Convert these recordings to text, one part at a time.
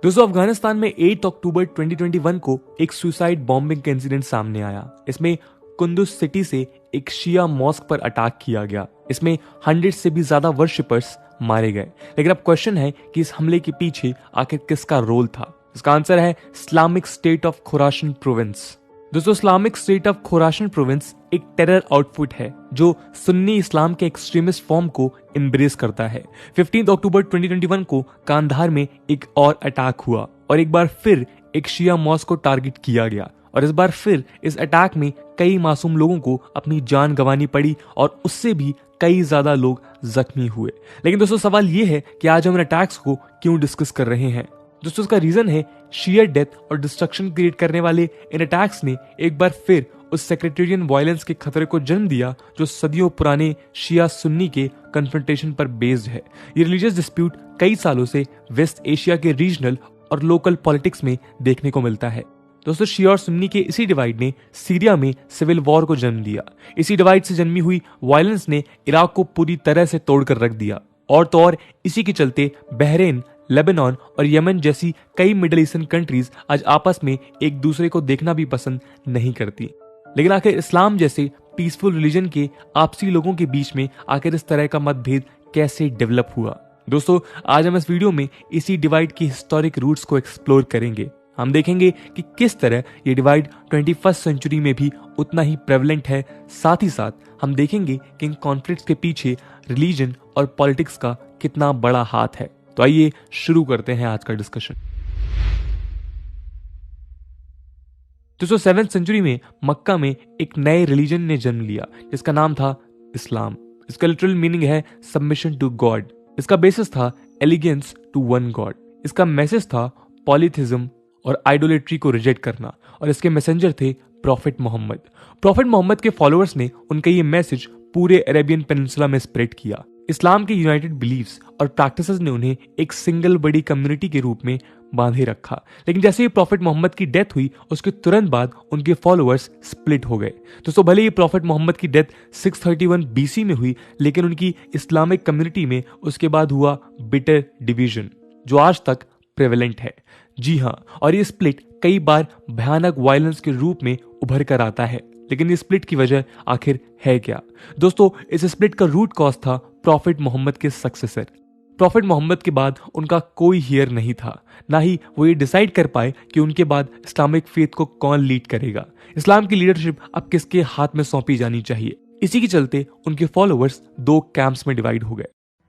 दोस्तों, अफगानिस्तान में 8 अक्टूबर 2021 को एक सुसाइड बॉम्बिंग का इंसिडेंट सामने आया। इसमें कुंदुज सिटी से एक शिया मॉस्क पर अटैक किया गया। इसमें 100 से भी ज्यादा वर्शिपर्स मारे गए। लेकिन अब क्वेश्चन है कि इस हमले के पीछे आखिर किसका रोल था। इसका आंसर है Islamic State of Khorasan province. दोस्तों, Islamic State of Khorasan province एक टेरर आउटफिट है जो सुन्नी इस्लाम के एक्सट्रीमिस्ट फॉर्म को एम्ब्रेस करता है। 15 अक्टूबर 2021 को कांधार में एक और अटैक हुआ और एक बार फिर एक शिया मॉस्क को टारगेट किया गया और इस बार फिर इस अटैक में कई मासूम लोगों को अपनी जान गंवानी पड़ी और उससे भी कई ज्यादा लोग जख्मी हुए। लेकिन दोस्तों, सवाल यह है कि आज हम इन अटैक्स को क्यों डिस्कस कर रहे हैं। दोस्तों, इसका रीजन है शेयर डेथ और डिस्ट्रक्शन क्रिएट करने वाले इन अटैक्स ने एक बार फिर उस सेक्रेटेरियन वायलेंस के खतरे को जन्म दिया जो सदियों पुराने शिया सुन्नी के कन्फ्रंटेशन पर बेस्ड है। ये रिलीजियस डिस्प्यूट कई सालों से वेस्ट एशिया के रीजनल और लोकल पॉलिटिक्स में देखने को मिलता है। दोस्तों, शिया और सुन्नी के इसी डिवाइड ने सीरिया में सिविल वॉर को जन्म दिया। इसी डिवाइड से जन्मी हुई वायलेंस ने इराक को पूरी तरह से तोड़कर रख दिया। और तो और इसी के चलते बहरीन, लेबनान और यमन जैसी कई मिडिल ईस्टर्न कंट्रीज आज आपस में एक दूसरे को देखना भी पसंद नहीं करती। लेकिन आखिर इस्लाम जैसे पीसफुल रिलीजन के आपसी लोगों के बीच में आखिर इस तरह का मतभेद कैसे डेवलप हुआ। दोस्तों, आज हम इस वीडियो में इसी डिवाइड की हिस्टोरिक रूट्स को एक्सप्लोर करेंगे। हम देखेंगे कि किस तरह ये डिवाइड 21वीं सेंचुरी में भी उतना ही प्रेवलेंट है। साथ ही साथ हम देखेंगे कि इन कॉन्फ्लिक्ट्स के पीछे रिलीजन और पॉलिटिक्स का कितना बड़ा हाथ है। तो आइए शुरू करते हैं आज का डिस्कशन। दोस्तों, 7वीं सेंचुरी में मक्का में एक नए रिलीजन ने जन्म लिया जिसका नाम था इस्लाम। इसका लिटरल मीनिंग है सबमिशन टू गॉड। इसका बेसिस था एलिगेंस टू वन गॉड। इसका मैसेज था पॉलीथिज्म और आइडोलेट्री को रिजेक्ट करना और इसके मैसेंजर थे प्रॉफिट मोहम्मद। प्रॉफिट मोहम्मद के फॉलोअर्स ने उनका ये मैसेज पूरे अरेबियन पेनिनसुला में स्प्रेड किया। इस्लाम के यूनाइटेड बिलीव्स और प्रैक्टिसेस ने उन्हें एक सिंगल बड़ी कम्युनिटी के रूप में बांधे रखा। लेकिन जैसे ही प्रॉफिट मोहम्मद की डेथ हुई उसके तुरंत बाद उनके फॉलोअर्स स्प्लिट हो गए। दोस्तों, भले ही प्रॉफिट मोहम्मद की डेथ 631 BC में हुई, लेकिन उनकी इस्लामिक कम्युनिटी में उसके बाद हुआ बिटर डिवीजन जो आज तक प्रेवलेंट है। जी हाँ, और ये स्प्लिट कई बार भयानक वायलेंस के रूप में उभर कर आता है। लेकिन इस स्प्लिट की वजह आखिर है क्या। दोस्तों, इस स्प्लिट का रूट कॉज था प्रॉफिट मोहम्मद के सक्सेसर। प्रॉफिट मोहम्मद के बाद उनका कोई हेयर नहीं था, ना ही वो ये डिसाइड कर पाए कि उनके बाद इस्लामिक फेथ को कौन लीड करेगा। इस्लाम की लीडरशिप अब किसके हाथ में सौंपी जानी चाहिए। इसी के चलते उनके फॉलोअर्स 2 कैंप्स में डिवाइड हो गए।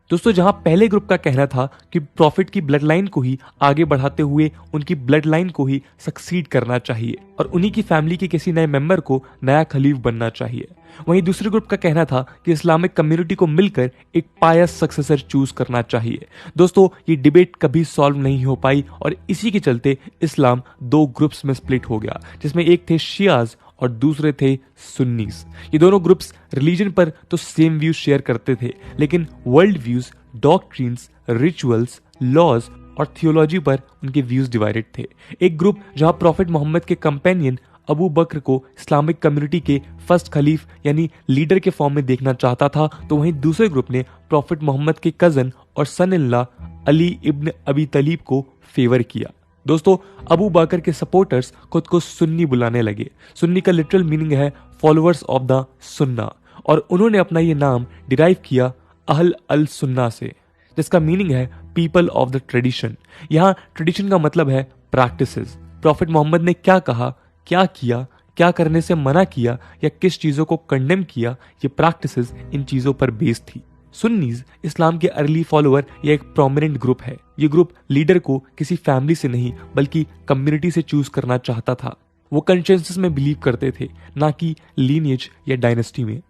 दोस्तों, जहां पहले ग्रुप का कहना था कि प्रॉफिट की ब्लड लाइन को ही आगे बढ़ाते हुए उनकी ब्लड लाइन को ही सक्सीड करना चाहिए और उन्हीं की फैमिली के किसी नए मेंबर को नया खलीफ बनना चाहिए, वहीं दूसरे ग्रुप का कहना था कि इस्लामिक कम्युनिटी को मिलकर एक पायस सक्सेसर चूज करना चाहिए। दोस्तों, ये डिबेट कभी सॉल्व नहीं हो पाई और इसी के चलते इस्लाम 2 ग्रुप्स में स्प्लिट हो गया, जिसमें एक थे शियाज और दूसरे थे सुन्नीस। ये दोनों ग्रुप्स रिलीजन पर तो सेम व्यूज शेयर करते थे, लेकिन world views, doctrines, rituals, laws और थियोलॉजी पर उनके व्यूज डिवाइडेड थे। एक ग्रुप जहां प्रॉफिट मोहम्मद के कंपेनियन अबू बकर को इस्लामिक कम्युनिटी के फर्स्ट खलीफ यानी लीडर के फॉर्म में देखना चाहता था, तो वहीं दूसरे ग्रुप ने प्रॉफिट मोहम्मद के कजन और सन इन लॉ अली इब्न अबी तलीब को फेवर किया। दोस्तों, अबू बकर के सपोर्टर्स खुद को सुन्नी बुलाने लगे। सुन्नी का लिटरल मीनिंग है फॉलोअर्स ऑफ द सुन्ना और उन्होंने अपना ये नाम डिराइव किया अहल अल सुन्ना से, जिसका मीनिंग है पीपल ऑफ द ट्रेडिशन। यहाँ ट्रेडिशन का मतलब है प्रैक्टिसेस। प्रॉफिट मोहम्मद ने क्या कहा, क्या किया, क्या करने से मना किया या किस चीजों को कंडेम किया, ये प्रैक्टिसेस इन चीजों पर बेस्ड थी। सुन्नीज इस्लाम के अर्ली फॉलोअर या एक प्रोमिनेंट ग्रुप है। ये ग्रुप लीडर को किसी फैमिली से नहीं बल्कि कम्युनिटी से चूज करना चाहता था। वो कंसेंसस में बिलीव करते थे, ना कि लीनिएज या डायनेस्टी में।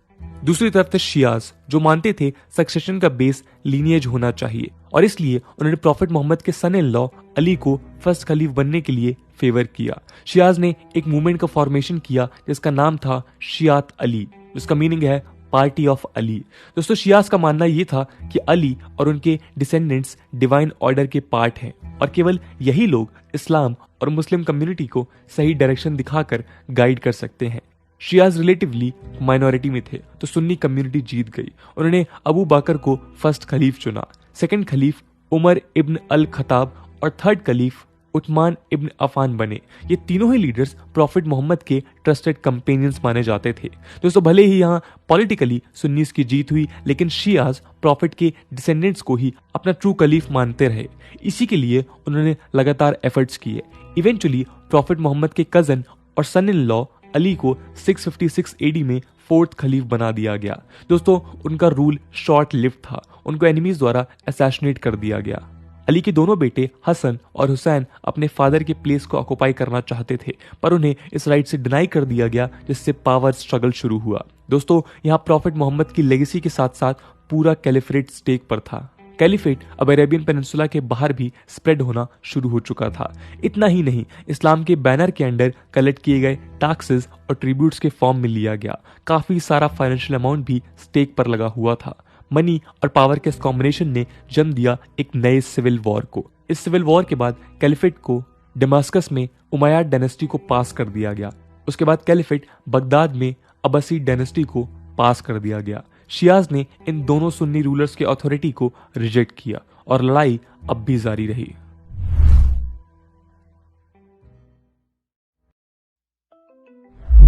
दूसरी तरफ थे शियाज जो मानते थे सक्सेशन का बेस लीनिएज होना चाहिए और इसलिए उन्होंने प्रॉफिट मोहम्मद के सन इन लॉ अली को फर्स्ट खलीफ बनने के लिए फेवर किया। शियाज ने एक मूवमेंट का फॉर्मेशन किया जिसका नाम था शियात अली, जिसका मीनिंग है पार्टी ऑफ अली। दोस्तों, शियाज का मानना यह था कि अली और उनके डिसेंडेंट्स डिवाइन ऑर्डर के पार्ट हैं और केवल यही लोग इस्लाम और मुस्लिम कम्युनिटी को सही डायरेक्शन दिखाकर गाइड कर सकते हैं। शियाज रिलेटिवली माइनॉरिटी में थे तो सुन्नी कम्युनिटी जीत गई। उन्होंने अबू बकर को फर्स्ट खलीफ चुना, सेकंड खलीफ उमर इब्न अल खताब और थर्ड खलीफ उस्मान इब्न अफान बने। ये तीनों ही लीडर्स प्रॉफिट मोहम्मद के ट्रस्टेड कंपेनियंस माने जाते थे। दोस्तों भले ही यहाँ पॉलिटिकली सुन्नीस की जीत हुई, लेकिन शियाज प्रॉफिट के डिसेंडेंट्स को ही अपना ट्रू कलीफ मानते रहे। इसी के लिए उन्होंने लगातार एफर्ट्स किए। इवेंचुअली प्रॉफिट मोहम्मद के कजन और सन इन लॉ अली को 656 एडी में फोर्थ खलीफ बना दिया गया। दोस्तों उनका रूल शॉर्ट लिव्ड था, उनको एनिमीज द्वारा असैसिनेट कर दिया गया। अली के दोनों बेटे हसन और हुसैन अपने फादर के प्लेस को ऑक्युपाई करना चाहते थे, पर उन्हें इस राइट से डिनाई कर दिया गया, जिससे पावर स्ट्रगल शुरू हुआ। दोस्तों यहाँ प्रॉफिट मोहम्मद की लेगेसी के साथ साथ पूरा कैलिफरेट स्टेक पर था। कैलिफेट अब अरेबियन पेनिनसुला के बाहर भी स्प्रेड होना शुरू हो चुका था। इतना ही नहीं, इस्लाम के बैनर के अंडर कलेक्ट किए गए टैक्सेस और ट्रिब्यूट्स के फॉर्म में लिया गया। काफी सारा फाइनेंशियल अमाउंट भी स्टेक पर लगा हुआ था। मनी और पावर के इस कॉम्बिनेशन ने जन्म दिया एक नए सिविल वॉर को। इस सिविल वॉर के बाद कैलिफेट को दमास्कस में उमैयाद डायनेस्टी को पास कर दिया गया। उसके बाद कैलिफेट बगदाद में अब्बासीद डायनेस्टी को पास कर दिया गया। शियाज ने इन दोनों सुन्नी रूलर्स के अथॉरिटी को रिजेक्ट किया और लड़ाई अब भी जारी रही।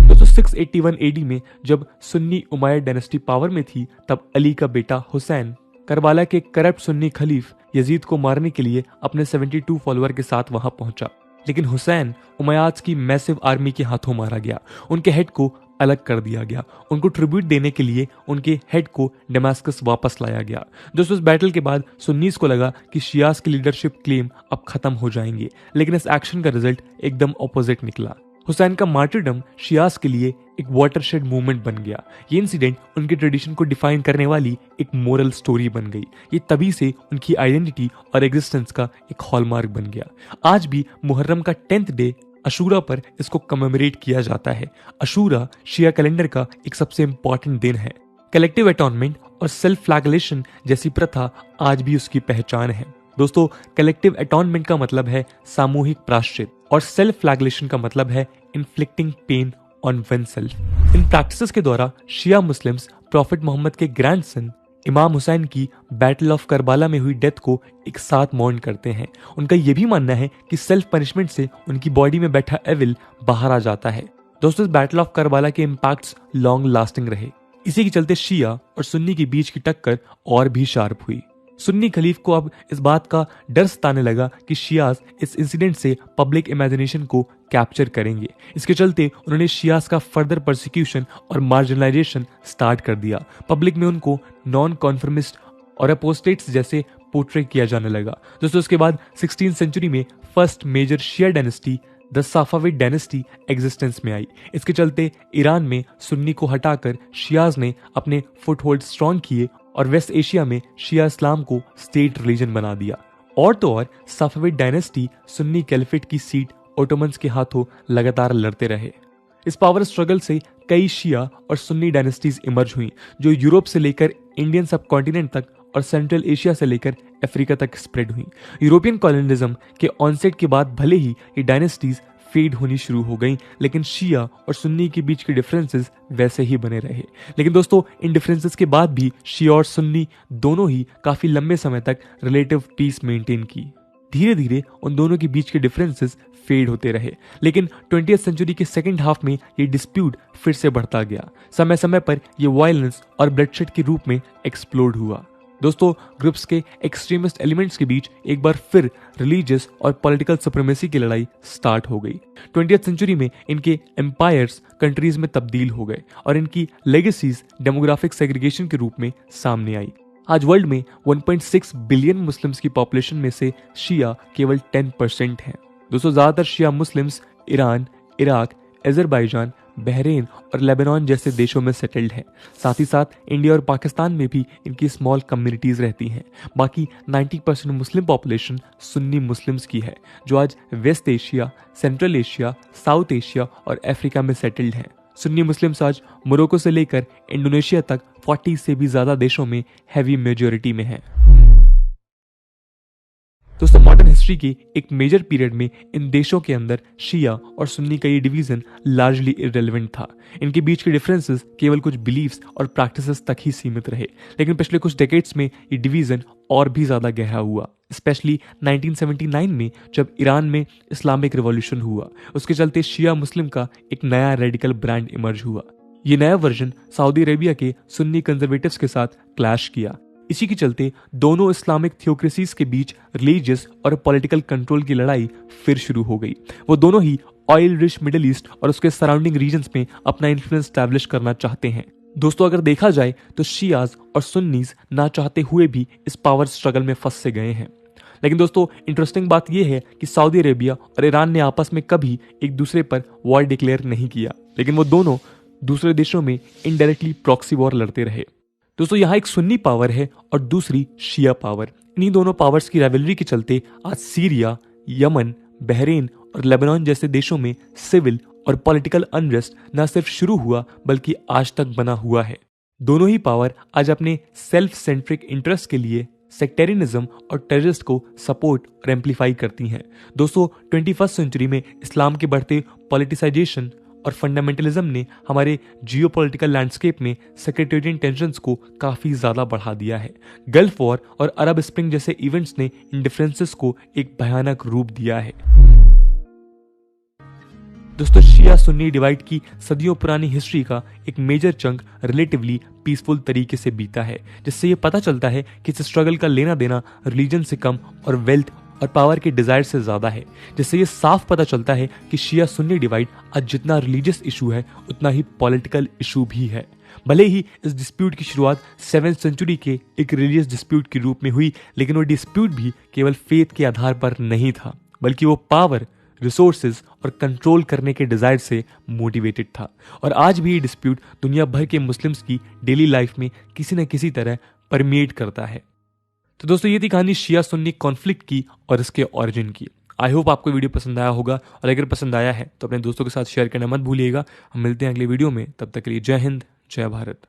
तो 681 एडी में जब सुन्नी उमैयद डायनेस्टी पावर में थी, तब अली का बेटा हुसैन करबला के करप्ट सुन्नी खलीफ यजीद को मारने के लिए अपने 72 फॉलोअर के साथ वहां पहुंचा। लेकिन हुसैन उमैयाद की मैसिव आर्मी के हाथों मारा गया। उनके हेड को अलग कर दिया गया। उनको ट्रिब्यूट देने के लिए उनके हेड को दमास्कस वापस लाया गया। दोस्तों इस बैटल के बाद सुन्नीस को लगा कि शियास की लीडरशिप क्लेम अब खत्म हो जाएंगे, लेकिन इस एक्शन का रिजल्ट एकदम ऑपोजिट निकला। हुसैन का मार्टरडम शियास के लिए एक वाटरशेड मूवमेंट बन गया। ये इंसिडेंट उनके ट्रेडिशन को डिफाइन करने वाली एक मोरल स्टोरी बन गई। ये तभी से उनकी आइडेंटिटी और एग्जिस्टेंस का एक हॉलमार्क बन गया। आज भी मुहर्रम का 10th डे अशूरा पर इसको कमेमोरेट किया जाता है। अशूरा शिया कैलेंडर का एक सबसे इंपॉर्टेंट दिन है। कलेक्टिव अटॉनमेंट और सेल्फ फ्लैगलेशन जैसी प्रथा आज भी उसकी पहचान है। दोस्तों कलेक्टिव अटॉनमेंट का मतलब है सामूहिक प्रायश्चित और सेल्फ फ्लैगलेशन का मतलब है inflicting pain on one self. In practices के द्वारा शिया मुस्लिम्स प्रॉफिट मोहम्मद के ग्रैंडसन इमाम हुसैन की बैटल ऑफ करबला में हुई डेथ को एक साथ मॉर्न करते हैं। उनका यह भी मानना है कि सेल्फ पनिशमेंट से उनकी बॉडी में बैठा एविल बाहर आ जाता है। दोस्तों इस बैटल ऑफ करबला के इम्पैक्ट्स लॉन्ग लास्टिंग रहे। इसी के चलते शिया और सुन्नी के बीच की टक्कर और भी शार्प हुई। सुन्नी खलीफ को अब इस बात का डर सताने लगा कि शियाज इस इंसिडेंट से पब्लिक इमेजिनेशन को कैप्चर करेंगे। इसके चलते उन्होंने शियाज का फर्दर परसिक्यूशन और मार्जिनलाइजेशन स्टार्ट कर दिया। पब्लिक में उनको नॉन कॉन्फर्मिस्ट और अपोस्टेट्स जैसे पोर्ट्रे किया जाने लगा। दोस्तों उसके बाद 16th सेंचुरी में फर्स्ट मेजर शिया dynasty the Safavid dynasty existence में आई। इसके चलते ईरान में सुन्नी को हटाकर शियाज ने अपने फुटहोल्ड स्ट्रॉन्ग किए और वेस्ट एशिया में शिया इस्लाम को स्टेट रिलीजन बना दिया। और तो और साफाविड डायनेस्टी सुन्नी कैलिफेट की सीट ओटोमन्स के हाथों लगातार लड़ते रहे। इस पावर स्ट्रगल से कई शिया और सुन्नी डायनेस्टीज इमर्ज हुई, जो यूरोप से लेकर इंडियन सब कॉन्टिनेंट तक और सेंट्रल एशिया से लेकर अफ्रीका तक स्प्रेड हुई। यूरोपियन कॉलोनिज्म के ऑनसेट के बाद भले ही ये डायनेस्टीज फेड होनी शुरू हो गई, लेकिन शिया और सुन्नी के बीच के डिफरेंसेस वैसे ही बने रहे। लेकिन दोस्तों इन डिफरेंसेस के बाद भी शिया और सुन्नी दोनों ही काफी लंबे समय तक रिलेटिव पीस मेंटेन की। धीरे धीरे उन दोनों के बीच के डिफरेंसेस फेड होते रहे, लेकिन 20th सेंचुरी के सेकेंड हाफ में ये डिस्प्यूट फिर से बढ़ता गया। समय समय पर ये वायलेंस और ब्लडशेड के रूप में एक्सप्लोड हुआ। दोस्तों ग्रुप्स के एक्सट्रीमिस्ट एलिमेंट्स के बीच एक बार फिर रिलीजियस और पॉलिटिकल सुप्रीमेसी की लड़ाई स्टार्ट हो गई। 20th सेंचुरी में इनके एम्पायर्स कंट्रीज में तब्दील हो गए और इनकी लेगेसीज डेमोग्राफिक सेग्रीगेशन के रूप में सामने आई। आज वर्ल्ड में 1.6 बिलियन मुस्लिम्स की पॉपुलेशन में से शिया केवल 10% हैं। दोस्तों ज्यादातर शिया Muslims Iran, Iraq, Azerbaijan, Bahrain और लेबनान जैसे देशों में सेटल्ड हैं। साथ ही साथ इंडिया और पाकिस्तान में भी इनकी स्मॉल कम्युनिटीज रहती हैं। बाकी 90% मुस्लिम पॉपुलेशन सुन्नी मुस्लिम्स की है, जो आज West Asia, Central Asia, South Asia और अफ्रीका में सेटल्ड हैं। सुन्नी मुस्लिम्स आज मोरक्को से लेकर इंडोनेशिया तक 40 से भी ज्यादा देशों में हैवी मेजॉरिटी में हैं। दोस्तों मॉडर्न हिस्ट्री के एक मेजर पीरियड में इन देशों के अंदर शिया और सुन्नी का ये डिवीजन लार्जली इररिलेवेंट था। इनके बीच के डिफरेंसेस केवल कुछ बिलीव्स और प्रैक्टिसेस तक ही सीमित रहे, लेकिन पिछले कुछ डेकेड्स में ये डिवीजन और भी ज्यादा गहरा हुआ, स्पेशली 1979 में जब ईरान में इस्लामिक रिवॉल्यूशन हुआ। उसके चलते शिया मुस्लिम का एक नया रेडिकल ब्रांड इमर्ज हुआ। ये नया वर्जन सऊदी अरेबिया के सुन्नी कंजर्वेटिव्स के साथ क्लैश किया। इसी के चलते दोनों इस्लामिक थियोक्रेसीज के बीच रिलीजियस और पॉलिटिकल कंट्रोल की लड़ाई फिर शुरू हो गई। वो दोनों ही ऑयल रिच मिडिल ईस्ट और उसके सराउंडिंग रीजन्स में अपना इन्फ्लुएंस स्टैब्लिश करना चाहते हैं। दोस्तों अगर देखा जाए तो शियाज और सुन्नीज ना चाहते हुए भी इस पावर स्ट्रगल में फंस से गए हैं। लेकिन दोस्तों इंटरेस्टिंग बात यह है कि सऊदी अरेबिया और ईरान ने आपस में कभी एक दूसरे पर वॉर डिक्लेयर नहीं किया, लेकिन वो दोनों दूसरे देशों में इनडायरेक्टली प्रॉक्सी वॉर लड़ते रहे। दोस्तों यहाँ एक सुन्नी पावर है और दूसरी शिया पावर। इन्हीं दोनों पावर्स की राइवलरी के चलते आज सीरिया, यमन, बहरीन और लेबनान जैसे देशों में सिविल और पॉलिटिकल अनरेस्ट न सिर्फ शुरू हुआ बल्कि आज तक बना हुआ है। दोनों ही पावर आज अपने सेल्फ सेंट्रिक इंटरेस्ट के लिए सेक्टेरियनिज्म और टेररिस्ट को सपोर्ट और एम्पलीफाई करती हैं। दोस्तों 21st सेंचुरी में इस्लाम के बढ़ते पॉलिटिसाइजेशन और फंडामेंटलिज्म ने हमारे जियोपॉलिटिकल लैंडस्केप में सेक्रेटेरियन टेंशंस को काफी ज्यादा बढ़ा दिया है। गल्फ वॉर और अरब स्प्रिंग जैसे इवेंट्स ने इन डिफरेंसेस को एक भयानक रूप दिया है। दोस्तों शिया सुन्नी डिवाइड की सदियों पुरानी हिस्ट्री का एक मेजर चंक रिलेटिवली पीसफुल तरीके से बीता है, जिससे ये पता चलता है कि इस स्ट्रगल का लेना देना रिलीजन से कम और वेल्थ और पावर के डिजायर से ज्यादा है। जिससे ये साफ पता चलता है कि शिया सुन्नी डिवाइड आज जितना रिलीजियस इशू है उतना ही पॉलिटिकल इशू भी है। भले ही इस डिस्प्यूट की शुरुआत 7th सेंचुरी के एक रिलीजियस डिस्प्यूट के रूप में हुई, लेकिन वो डिस्प्यूट भी केवल फेथ के आधार पर नहीं था, बल्कि वो पावर, रिसोर्सेज और कंट्रोल करने के डिजायर से मोटिवेटेड था। और आज भी ये डिस्प्यूट दुनिया भर के मुस्लिम्स की डेली लाइफ में किसी न किसी तरह परमेट करता है। तो दोस्तों ये थी कहानी शिया सुन्नी कॉन्फ्लिक्ट की और इसके ओरिजिन की। आई होप आपको वीडियो पसंद आया होगा, और अगर पसंद आया है तो अपने दोस्तों के साथ शेयर करना मत भूलिएगा। हम मिलते हैं अगले वीडियो में, तब तक के लिए जय हिंद, जय भारत।